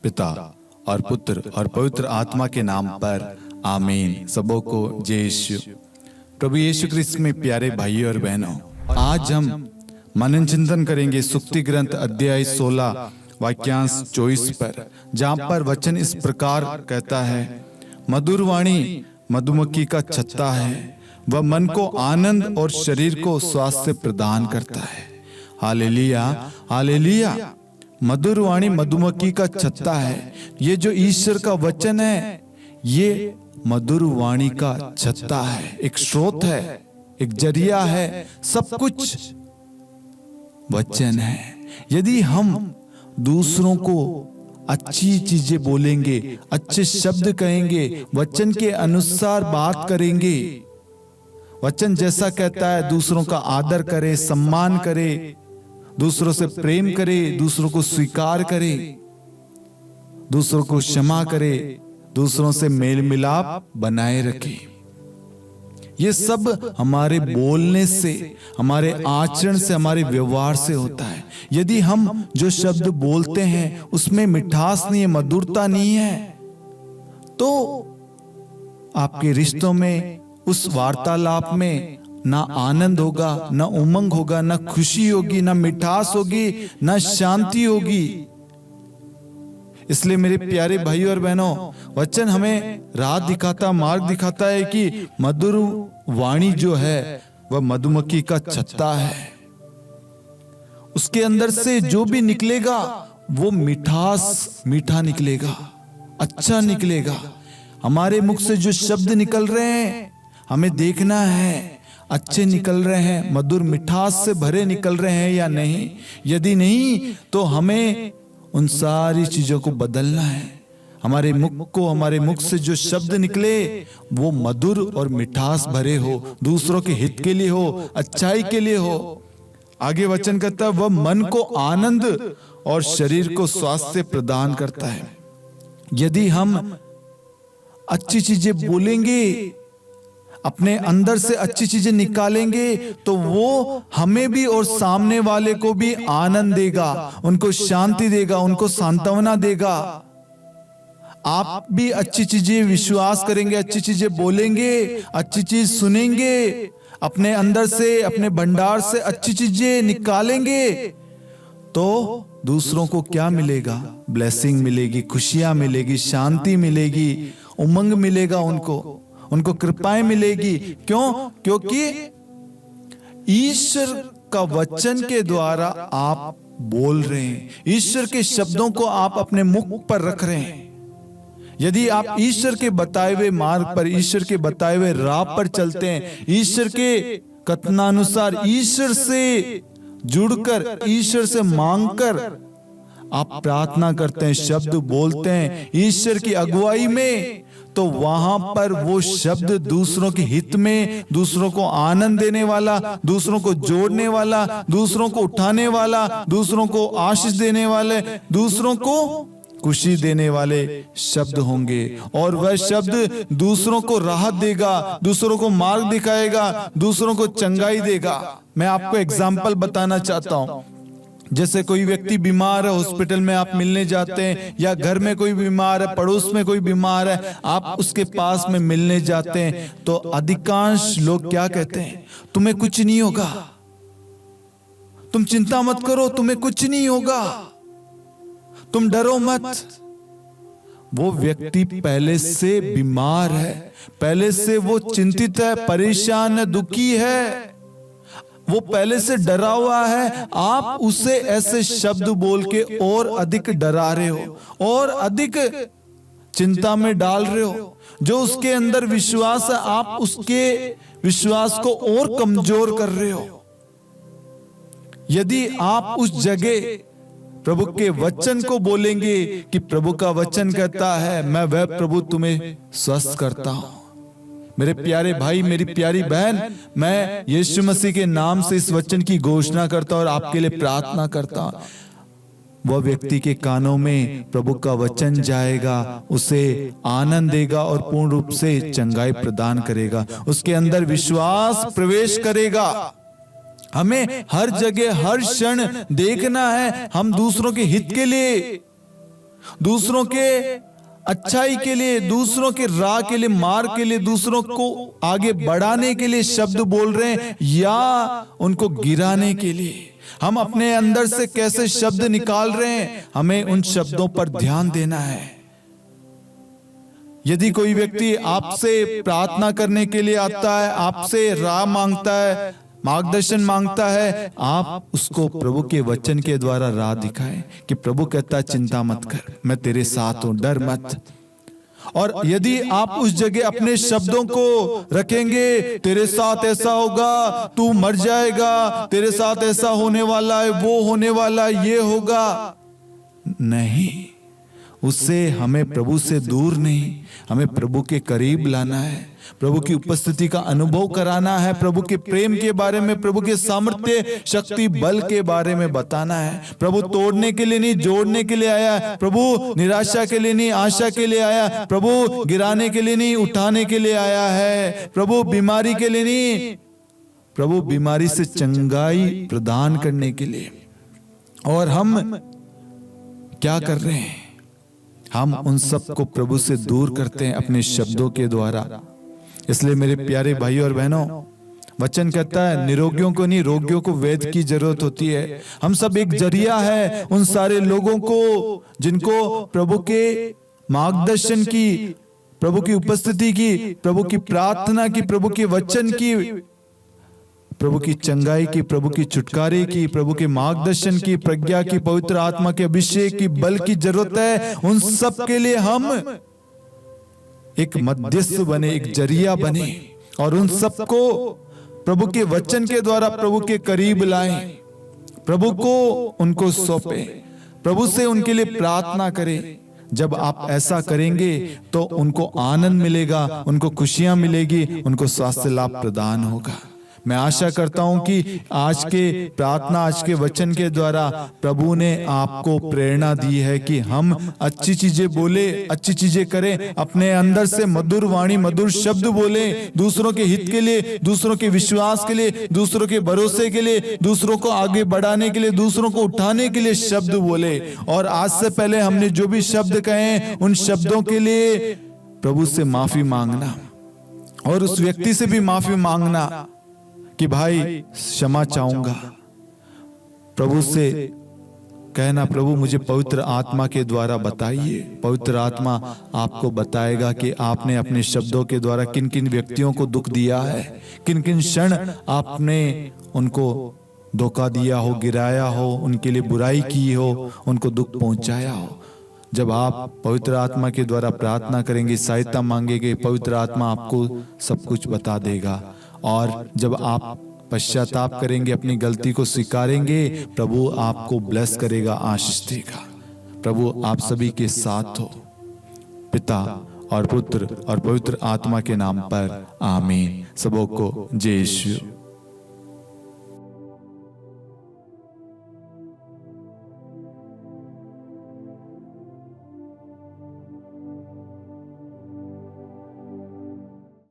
पिता और पुत्र और पवित्र आत्मा के नाम पर आमीन। सबों को जय यीशु। प्रभु यीशु क्रिस्त में प्यारे भाइयों और बहनों, आज हम मनन चिंतन करेंगे सुक्ति ग्रंथ अध्याय 16 वाक्यांश 24 पर, जहाँ पर वचन इस प्रकार कहता है, मधुर वाणी मधुमक्खी का छत्ता है, वह मन को आनंद और शरीर को स्वास्थ्य प्रदान करता है। Hallelujah hallelujah. मधुर वाणी मधुमक्खी का छत्ता है। ये जो ईश्वर का वचन है, ये मधुर वाणी का छत्ता है, एक स्रोत है, एक जरिया है, सब कुछ वचन है। यदि हम दूसरों को अच्छी चीजें बोलेंगे, अच्छे शब्द कहेंगे, वचन के अनुसार बात करेंगे, वचन जैसा कहता है दूसरों का आदर करे, सम्मान करे, दूसरों से प्रेम करे, दूसरों को स्वीकार करे, दूसरों को क्षमा करे, दूसरों से मेल मिलाप बनाए रखे। ये सब हमारे बोलने से, हमारे आचरण से, हमारे व्यवहार से होता है। यदि हम जो शब्द बोलते हैं उसमें मिठास नहीं है, मधुरता नहीं है, तो आपके रिश्तों में, उस वार्तालाप में ना आनंद होगा, ना उमंग होगा, ना खुशी होगी, ना मिठास होगी, ना शांति होगी। इसलिए मेरे प्यारे भाइयों और बहनों, वचन हमें राह दिखाता, मार्ग दिखाता है कि मधुर वाणी जो है वह मधुमक्खी का छत्ता है। उसके अंदर से जो भी निकलेगा वो मिठास मीठा निकलेगा, अच्छा निकलेगा। हमारे मुख से जो शब्द निकल रहे हैं हमें देखना है, अच्छे निकल रहे हैं, मधुर मिठास से भरे निकल रहे हैं या नहीं। यदि नहीं तो हमें उन सारी चीजों को बदलना है। हमारे मुख से जो शब्द निकले वो मधुर और मिठास भरे हो, दूसरों के हित के लिए हो, अच्छाई के लिए हो। आगे वचन कहता है, वह मन को आनंद और शरीर को स्वास्थ्य प्रदान करता है। यदि हम अच्छी चीजें बोलेंगे, अपने अंदर से अच्छी चीजें निकालेंगे, तो वो हमें भी और सामने वाले को भी आनंद देगा, उनको शांति देगा, उनको सांत्वना देगा। आप भी अच्छी चीजें विश्वास करेंगे, अच्छी चीजें बोलेंगे, अच्छी चीज सुनेंगे, अपने अंदर से, अपने भंडार से अच्छी चीजें निकालेंगे, तो दूसरों को क्या मिलेगा? ब्लेसिंग मिलेगी, खुशियां मिलेगी, शांति मिलेगी, उमंग मिलेगा, उनको कृपाएं मिलेगी। क्यों? क्योंकि ईश्वर का वचन के द्वारा आप बोल रहे हैं, ईश्वर के शब्दों को आप अपने मुख पर रख रहे हैं। यदि आप ईश्वर के बताए हुए मार्ग पर, ईश्वर के बताए हुए राह पर चलते हैं, ईश्वर के कथनानुसार, ईश्वर से जुड़कर, ईश्वर से मांगकर आप प्रार्थना करते हैं, शब्द बोलते हैं ईश्वर की अगुवाई में, तो वहां पर वो शब्द दूसरों के हित में, दूसरों को आनंद देने वाला, दूसरों को जोड़ने वाला, दूसरों को उठाने वाला, दूसरों को आशीष देने वाले, दूसरों को खुशी देने वाले शब्द होंगे। और वह शब्द दूसरों को राहत देगा, दूसरों को मार्ग दिखाएगा, दूसरों को चंगाई देगा। मैं आपको एग्जाम्पल बताना चाहता हूं। जैसे कोई व्यक्ति बीमार है, हॉस्पिटल में आप मिलने जाते हैं, या घर में कोई बीमार है, पड़ोस में कोई बीमार है, आप उसके पास में मिलने जाते हैं, तो अधिकांश लोग क्या कहते हैं? तुम्हें कुछ नहीं होगा, तुम चिंता मत करो, तुम्हें कुछ नहीं होगा, तुम डरो मत। वो व्यक्ति पहले से बीमार है, पहले से वो चिंतित है, परेशान है, दुखी है, वो पहले से डरा हुआ है। आप उसे ऐसे शब्द बोल के और अधिक डरा रहे हो, और अधिक चिंता में डाल रहे हो। जो उसके अंदर विश्वास है, आप उसके विश्वास को और कमजोर कर रहे हो। यदि आप उस जगह प्रभु के वचन को बोलेंगे कि प्रभु का वचन कहता है, मैं वह प्रभु तुम्हें स्वस्थ करता हूं। मेरे प्यारे भाई, मेरी प्यारी बहन, मैं यीशु मसीह के नाम से इस वचन की घोषणा करता हूं और आपके लिए प्रार्थना करता हूं। वह व्यक्ति के कानों में प्रभु का वचन जाएगा, उसे आनंद देगा और पूर्ण रूप से चंगाई प्रदान करेगा, उसके अंदर विश्वास प्रवेश करेगा। हमें हर जगह, हर क्षण देखना है हम दूसरों के हित के लिए, दूसरों के अच्छाई के लिए, दूसरों के राह के लिए, मार्ग के लिए, दूसरों को आगे बढ़ाने के लिए शब्द बोल रहे हैं या उनको गिराने के लिए? हम अपने अंदर से कैसे शब्द निकाल रहे हैं, हमें उन शब्दों पर ध्यान देना है। यदि कोई व्यक्ति आपसे प्रार्थना करने के लिए आता है, आपसे राह मांगता है, मार्गदर्शन मांगता है, आप उसको प्रभु के वचन के द्वारा राह दिखाएं कि प्रभु कहता है चिंता मत कर, मैं तेरे साथ हूं, डर मत। और यदि आप उस जगह अपने शब्दों को रखेंगे, तेरे साथ ऐसा होगा, तू मर जाएगा, तेरे साथ ऐसा होने वाला है, वो होने वाला है, ये होगा, नहीं, उससे हमें प्रभु से दूर नहीं, हमें प्रभु के करीब लाना है, प्रभु की उपस्थिति का अनुभव कराना है, प्रभु के प्रेम के बारे में, प्रभु के सामर्थ्य, शक्ति, बल के बारे में बताना है। प्रभु तोड़ने के लिए नहीं, जोड़ने के लिए आया है। प्रभु निराशा के लिए नहीं, आशा के लिए आया। प्रभु गिराने के लिए नहीं, उठाने के लिए आया है। प्रभु बीमारी के लिए नहीं, प्रभु बीमारी से चंगाई प्रदान करने के लिए। और हम क्या कर रहे हैं? हम उन सब को प्रभु से दूर करते हैं अपने शब्दों के द्वारा। इसलिए मेरे प्यारे भाइयों और बहनों, वचन कहता है निरोगियों को नहीं, रोगियों को वैद्य की जरूरत होती है। हम सब एक जरिया है उन सारे लोगों को जिनको प्रभु के मार्गदर्शन की, प्रभु की उपस्थिति की, प्रभु की प्रार्थना की, प्रभु के वचन की, प्रभु की चंगाई की, प्रभु की छुटकारे की, प्रभु के मार्गदर्शन की, प्रज्ञा की, पवित्र आत्मा के अभिषेक की, बल की जरूरत है। उन सब के लिए हम एक मध्यस्थ बने, एक जरिया बने और उन सबको प्रभु के वचन के द्वारा प्रभु के करीब लाएं, प्रभु को उनको सौंपे, प्रभु से उनके लिए प्रार्थना करें। जब आप ऐसा करेंगे तो उनको आनंद मिलेगा, उनको खुशियां मिलेगी, उनको स्वास्थ्य लाभ प्रदान होगा। मैं आशा करता हूं कि आज के प्रार्थना, आज के वचन के द्वारा प्रभु ने आपको प्रेरणा दी है कि हम अच्छी चीजें बोले, अच्छी चीजें करें, अपने अंदर से मधुर वाणी, मधुर शब्द बोले, दूसरों के हित के लिए, दूसरों के विश्वास के लिए, दूसरों के भरोसे के लिए, दूसरों को आगे बढ़ाने के लिए, दूसरों को उठाने के लिए शब्द बोले। और आज से पहले हमने जो भी शब्द कहे उन शब्दों के लिए प्रभु से माफी मांगना और उस व्यक्ति से भी माफी मांगना कि भाई क्षमा चाहूंगा। प्रभु से कहना, प्रभु मुझे पवित्र आत्मा के द्वारा बताइए। पवित्र आत्मा आपको बताएगा कि आपने अपने शब्दों के द्वारा किन किन व्यक्तियों को दुख दिया है, किन किन क्षण आपने उनको धोखा दिया हो, गिराया हो, उनके लिए बुराई की हो, उनको दुख पहुंचाया हो। जब आप पवित्र आत्मा के द्वारा प्रार्थना करेंगे, सहायता मांगेंगे, पवित्र आत्मा आपको सब कुछ बता देगा। और जब आप पश्चाताप करेंगे, अपनी गलती को स्वीकारेंगे, प्रभु आपको ब्लेस करेगा, आशीष देगा। प्रभु आप सभी के साथ हो, पिता और पुत्र और पवित्र आत्मा के नाम पर आमीन। सबों को जय यीशु।